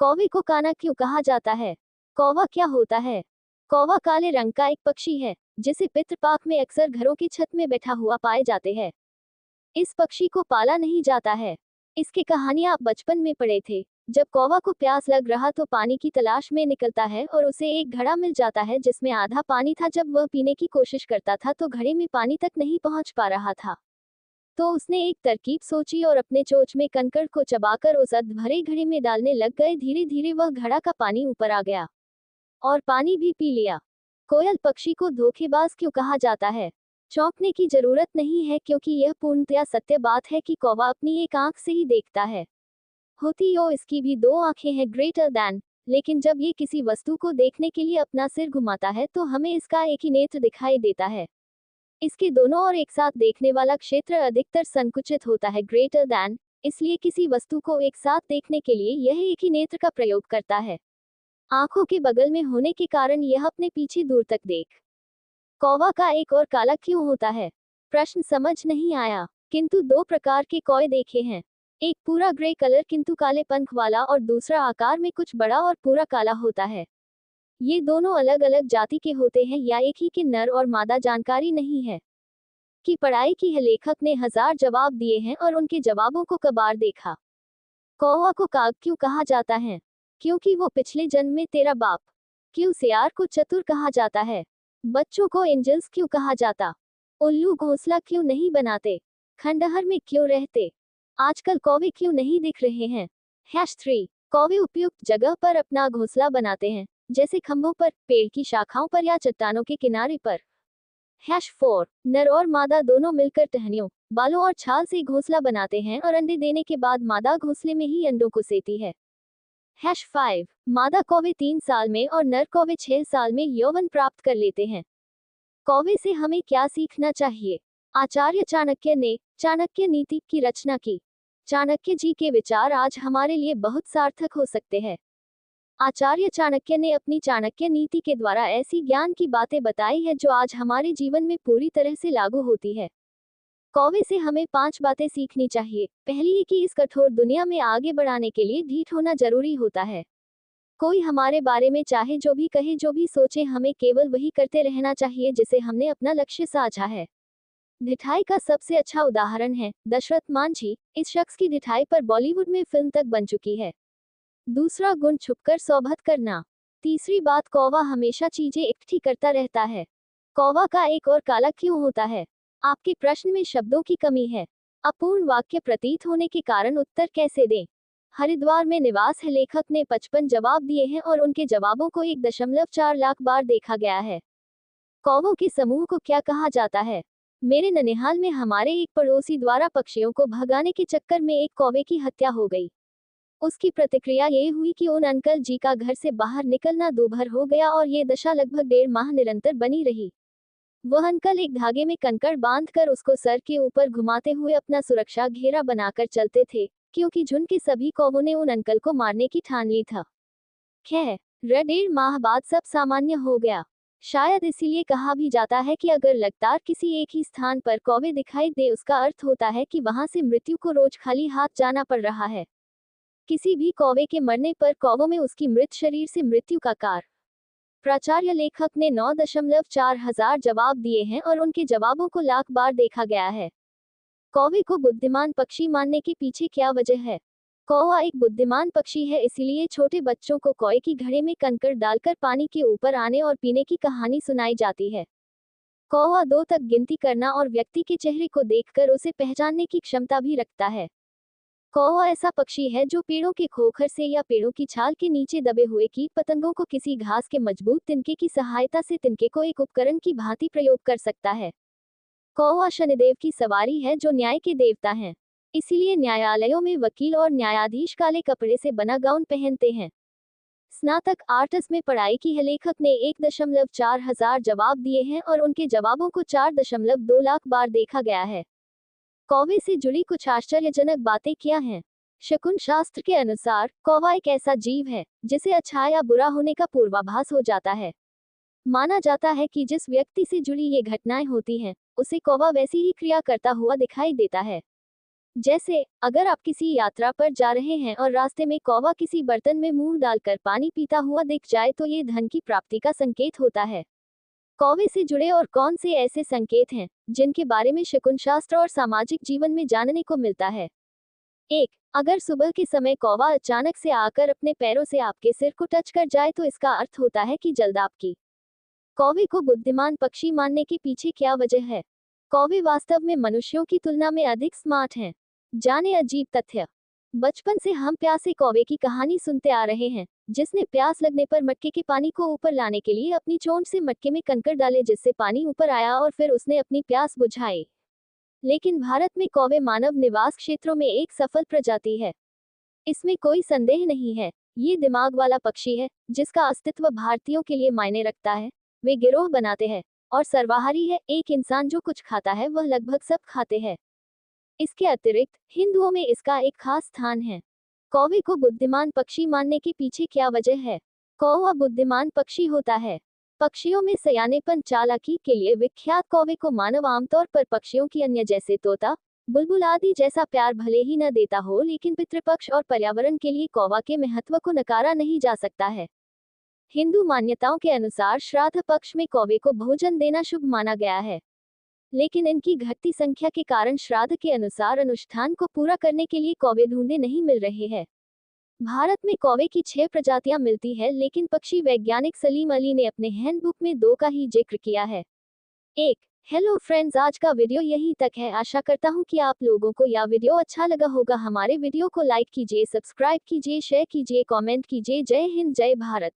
कौवे को काना क्यों कहा जाता है? कौवा क्या होता है? कौवा काले रंग का एक पक्षी है जिसे पितृपाक में अक्सर घरों की छत में बैठा हुआ पाए जाते हैं। इस पक्षी को पाला नहीं जाता है। इसकी कहानियां आप बचपन में पढ़े थे। जब कौवा को प्यास लग रहा तो पानी की तलाश में निकलता है और उसे एक घड़ा मिल जाता है जिसमें आधा पानी था। जब वह पीने की कोशिश करता था तो घड़े में पानी तक नहीं पहुंच पा रहा था। तो उसने एक तरकीब सोची और अपने चोंच में कंकड़ को चबाकर उस अध भरे घड़े में डालने लग गए। धीरे धीरे वह घड़ा का पानी ऊपर आ गया और पानी भी पी लिया। कोयल पक्षी को धोखेबाज क्यों कहा जाता है? चौंकने की जरूरत नहीं है क्योंकि यह पूर्णतया सत्य बात है कि कौवा अपनी एक आंख से ही देखता है। होती हो इसकी भी दो आंखें हैं ग्रेटर दैन, लेकिन जब ये किसी वस्तु को देखने के लिए अपना सिर घुमाता है तो हमें इसका एक ही नेत्र दिखाई देता है। इसके दोनों और एक साथ देखने वाला क्षेत्र अधिकतर संकुचित होता है ग्रेटर दैन, इसलिए किसी वस्तु को एक साथ देखने के लिए यह एक ही नेत्र का प्रयोग करता है। आंखों के बगल में होने के कारण यह अपने पीछे दूर तक देख। कौवा का एक और काला क्यों होता है? प्रश्न समझ नहीं आया, किंतु दो प्रकार के कौवे देखे हैं। एक पूरा ग्रे कलर किंतु काले पंख वाला और दूसरा आकार में कुछ बड़ा और पूरा काला होता है। ये दोनों अलग अलग जाति के होते हैं या एक ही के नर और मादा जानकारी नहीं है। की पढ़ाई की है लेखक ने हजार जवाब दिए हैं और उनके जवाबों को कबार देखा। कौवा को काग क्यों कहा जाता है? क्योंकि वो पिछले जन्म में तेरा बाप। क्यों सियार को चतुर कहा जाता है? बच्चों को एंजल्स क्यों कहा जाता? उल्लू घोंसला क्यों नहीं बनाते? खंडहर में क्यों रहते? आजकल कौवे क्यों नहीं दिख रहे हैं? #3 कौवे उपयुक्त जगह पर अपना घोंसला बनाते हैं, जैसे खंभों पर, पेड़ की शाखाओं पर या चट्टानों के किनारे पर। #4 नर और मादा दोनों मिलकर टहनियों, बालों और छाल से घोंसला बनाते हैं और अंडे देने के बाद मादा घोंसले में ही अंडों को सेती है। #5 मादा कौवे 3 साल में और नर कौवे 6 साल में यौवन प्राप्त कर लेते हैं। कौवे से हमें क्या सीखना चाहिए? आचार्य चाणक्य ने चाणक्य नीति की रचना की। चाणक्य जी के विचार आज हमारे लिए बहुत सार्थक हो सकते हैं। आचार्य चाणक्य ने अपनी चाणक्य नीति के द्वारा ऐसी ज्ञान की बातें बताई है जो आज हमारे जीवन में पूरी तरह से लागू होती है। कौवे से हमें 5 बातें सीखनी चाहिए। पहली है कि इस कठोर दुनिया में आगे बढ़ाने के लिए ढीठ होना जरूरी होता है। कोई हमारे बारे में चाहे जो भी कहे, जो भी सोचे, हमें केवल वही करते रहना चाहिए जिसे हमने अपना लक्ष्य साधा है। ढिठाई का सबसे अच्छा उदाहरण है दशरथ मांझी। इस शख्स की ढिठाई पर बॉलीवुड में फिल्म तक बन चुकी है। दूसरा गुण छुपकर सोबत करना। तीसरी बात, कौवा हमेशा चीजें इकट्ठी करता रहता है। कौवा का एक और काला क्यों होता है? आपके प्रश्न में शब्दों की कमी है। अपूर्ण वाक्य प्रतीत होने के कारण उत्तर कैसे दें? हरिद्वार में निवास है। लेखक ने 55 जवाब दिए हैं और उनके जवाबों को 1.4 लाख बार देखा गया है। कौवों के समूह को क्या कहा जाता है? मेरे ननिहाल में हमारे एक पड़ोसी द्वारा पक्षियों को भगाने के चक्कर में एक कौवे की हत्या हो गई। उसकी प्रतिक्रिया ये हुई कि उन अंकल जी का घर से बाहर निकलना दूभर हो गया और ये दशा लगभग 1.5 माह निरंतर बनी रही। वह अंकल एक धागे में कंकड़ बांधकर उसको सर के ऊपर घुमाते हुए अपना सुरक्षा घेरा बनाकर चलते थे, क्योंकि झुंड के सभी कौवों ने उन अंकल को मारने की ठान ली था। खैर, 1.5 माह बाद सब सामान्य हो गया। शायद इसीलिए कहा भी जाता है कि अगर लगातार किसी एक ही स्थान पर कौवे दिखाई दे, उसका अर्थ होता है कि वहां से मृत्यु को रोज खाली हाथ जाना पड़ रहा है। किसी भी कौवे के मरने पर कौवों में उसकी मृत शरीर से मृत्यु का कार। प्राचार्य लेखक ने 9.4 हजार जवाब दिए हैं और उनके जवाबों को लाख बार देखा गया है। कौवे को बुद्धिमान पक्षी मानने के पीछे क्या वजह है? कौवा एक बुद्धिमान पक्षी है, इसीलिए छोटे बच्चों को कौवे की घड़े में कंकड़ डालकर पानी के ऊपर आने और पीने की कहानी सुनाई जाती है। कौवा 2 तक गिनती करना और व्यक्ति के चेहरे को देखकर उसे पहचानने की क्षमता भी रखता है। कौवा ऐसा पक्षी है जो पेड़ों के खोखर से या पेड़ों की छाल के नीचे दबे हुए कीट पतंगों को किसी घास के मजबूत तिनके की सहायता से तिनके को एक उपकरण की भांति प्रयोग कर सकता है। कौवा शनिदेव की सवारी है जो न्याय के देवता हैं। इसीलिए न्यायालयों में वकील और न्यायाधीश काले कपड़े से बना गाउन पहनते हैं। स्नातक आर्ट्स में पढ़ाई की है। लेखक ने 1.4 हजार जवाब दिए हैं और उनके जवाबों को 4.2 लाख बार देखा गया है। कौवे से जुड़ी कुछ आश्चर्यजनक बातें क्या हैं? शकुन शास्त्र के अनुसार कौवा एक ऐसा जीव है जिसे अच्छा या बुरा होने का पूर्वाभास हो जाता है। माना जाता है कि जिस व्यक्ति से जुड़ी ये घटनाएं होती हैं, उसे कौवा वैसी ही क्रिया करता हुआ दिखाई देता है। जैसे अगर आप किसी यात्रा पर जा रहे हैं और रास्ते में कौवा किसी बर्तन में मुंह डालकर पानी पीता हुआ दिख जाए तो ये धन की प्राप्ति का संकेत होता है। कौवे से जुड़े और कौन से ऐसे संकेत हैं जिनके बारे में शकुन शास्त्र और सामाजिक जीवन में जानने को मिलता है? 1. अगर सुबह के समय कौवा अचानक से आकर अपने पैरों से आपके सिर को टच कर जाए तो इसका अर्थ होता है कि जल्द आपकी। कौवे को बुद्धिमान पक्षी मानने के पीछे क्या वजह है? कौवे वास्तव में मनुष्यों की तुलना में अधिक स्मार्ट हैं। जाने अजीब तथ्य। बचपन से हम प्यासे कौवे की कहानी सुनते आ रहे हैं, जिसने प्यास लगने पर मटके के पानी को ऊपर लाने के लिए अपनी चोंच से मटके में कंकड़ डाले जिससे पानी ऊपर आया और फिर उसने अपनी प्यास बुझाई। लेकिन भारत में कौवे मानव निवास क्षेत्रों में एक सफल प्रजाति है। इसमें कोई संदेह नहीं है, ये दिमाग वाला पक्षी है जिसका अस्तित्व भारतीयों के लिए मायने रखता है। वे गिरोह बनाते हैं और सर्वाहारी है। एक इंसान जो कुछ खाता है वह लगभग सब खाते हैं। इसके अतिरिक्त हिंदुओं में इसका एक खास स्थान है। कौवे को बुद्धिमान पक्षी मानने के पीछे क्या वजह है? कौवा बुद्धिमान पक्षी होता है। पक्षियों में सयानेपन चालाकी के लिए विख्यात कौवे को मानव आमतौर पर पक्षियों की अन्य जैसे तोता, बुलबुल आदि जैसा प्यार भले ही न देता हो, लेकिन पितृपक्ष और पर्यावरण के लिए कौवा के महत्व को नकारा नहीं जा सकता है। हिंदू मान्यताओं के अनुसार श्राद्ध पक्ष में कौवे को भोजन देना शुभ माना गया है, लेकिन इनकी घटती संख्या के कारण श्राद्ध के अनुसार अनुष्ठान को पूरा करने के लिए कौवे ढूंढे नहीं मिल रहे हैं। भारत में कौवे की 6 प्रजातियां मिलती है, लेकिन पक्षी वैज्ञानिक सलीम अली ने अपने हैंडबुक में 2 का ही जिक्र किया है। 1. हेलो फ्रेंड्स, आज का वीडियो यहीं तक है। आशा करता हूं कि आप लोगों को यह वीडियो अच्छा लगा होगा। हमारे वीडियो को लाइक कीजिए, सब्सक्राइब कीजिए, शेयर कीजिए, कमेंट कीजिए। जय हिंद, जय भारत।